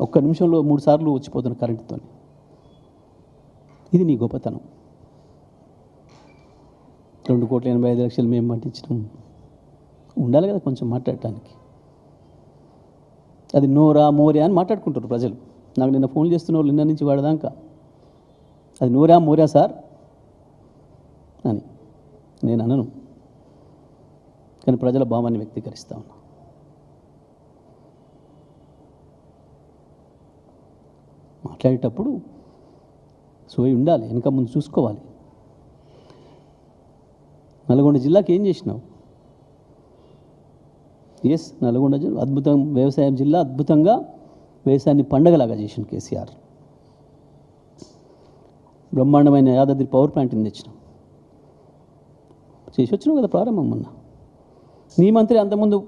ఒక్క నిమిషంలో 3 సార్లు వచ్చిపోతున్న కరెంటుతో. ఇది నీ గొప్పతనం. 2,85,00,000 మేము పట్టించడం ఉండాలి కదా కొంచెం మాట్లాడటానికి. అది నోరా మోరా అని మాట్లాడుకుంటారు ప్రజలు. నాకు నిన్న ఫోన్ చేస్తున్న వాళ్ళు నిన్న నుంచి వాడదాకా అది నోరా మోరా సార్ అని నేను అనను, కానీ ప్రజల భావాన్ని వ్యక్తీకరిస్తా ఉన్నా. మాట్లాడేటప్పుడు సోయి ఉండాలి, వెనక ముందు చూసుకోవాలి. నల్గొండ జిల్లాకి ఏం చేసినావు? ఎస్, నల్గొండ జిల్లా అద్భుతం, వ్యవసాయం జిల్లా, అద్భుతంగా వ్యవసాయాన్ని పండగలాగా చేసిన కేసీఆర్. బ్రహ్మాండమైన యాదాద్రి పవర్ ప్లాంట్ని తెచ్చినాం, చేసి వచ్చినావు కదా ప్రారంభం. మొన్న నీ మంత్రి అంతకుముందు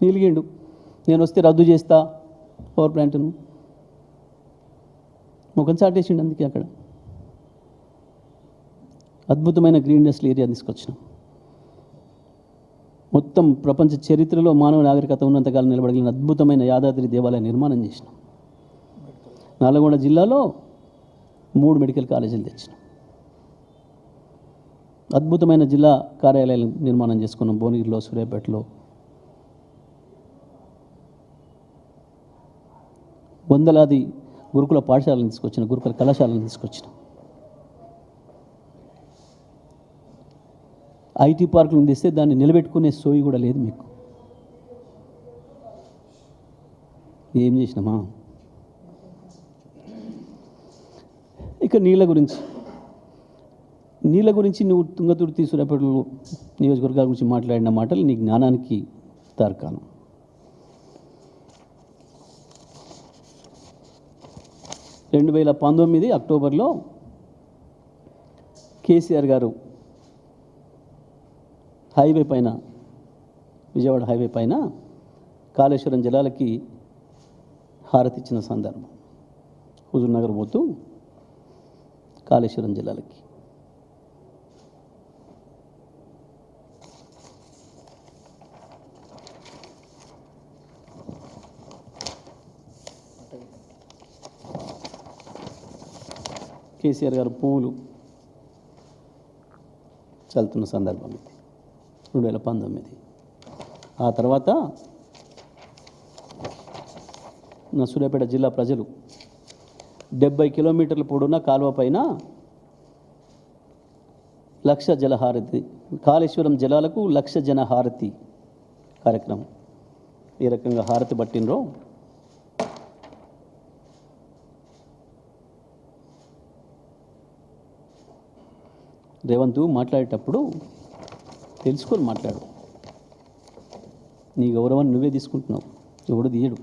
నీలిగిండు, నేను వస్తే రద్దు చేస్తా పవర్ ప్లాంట్ను, ముఖం చాటేసిండు. అందుకే అక్కడ అద్భుతమైన గ్రీన్ ఇండస్ట్రియల్ ఏరియా తీసుకొచ్చినాం. మొత్తం ప్రపంచ చరిత్రలో మానవ నాగరికత ఉన్నంతకాలం నిలబడగలిగిన అద్భుతమైన యాదాద్రి దేవాలయ నిర్మాణం చేసినాం. నల్గొండ జిల్లాలో 3 మెడికల్ కాలేజీలు తెచ్చినాం. అద్భుతమైన జిల్లా కార్యాలయాలు నిర్మాణం చేసుకున్నాం. భువనగిరిలో, సూర్యాపేటలో. వందలాది గురుకుల పాఠశాలను తీసుకొచ్చిన, గురుకుల కళాశాలను తీసుకొచ్చినాం. ఐటీ పార్కులను తెస్తే దాన్ని నిలబెట్టుకునే సోయి కూడా లేదు మీకు. ఏం చేసినామా? ఇక నీళ్ళ గురించి నువ్వు తుంగతుర్తి, సూర్యాపేటలో నియోజకవర్గాల గురించి మాట్లాడిన మాటలు నీ జ్ఞానానికి తార్కాణం. అక్టోబర్లో కేసీఆర్ గారు హైవే పైన, విజయవాడ హైవే పైన కాళేశ్వరం జలాలకి హారతి ఇచ్చిన సందర్భం. హుజూర్ నగర్ పోతూ కాళేశ్వరం జలాలకి. కేసీఆర్ గారు పువ్వులు చల్లుతున్న సందర్భం ఇది 2019. ఆ తర్వాత నా సూర్యాపేట జిల్లా ప్రజలు 70 కిలోమీటర్ల పొడవున కాలువ పైన 1,00,000 జలహారతి, కాళేశ్వరం జలాలకు 1,00,000 జనహారతి కార్యక్రమం ఏ రకంగా హారతి పట్టినరో రేవంత్ మాట్లాడేటప్పుడు తెలుసుకొని మాట్లాడు. నీ గౌరవాన్ని నువ్వే తీసుకుంటున్నావు, ఎవడు తీయడు.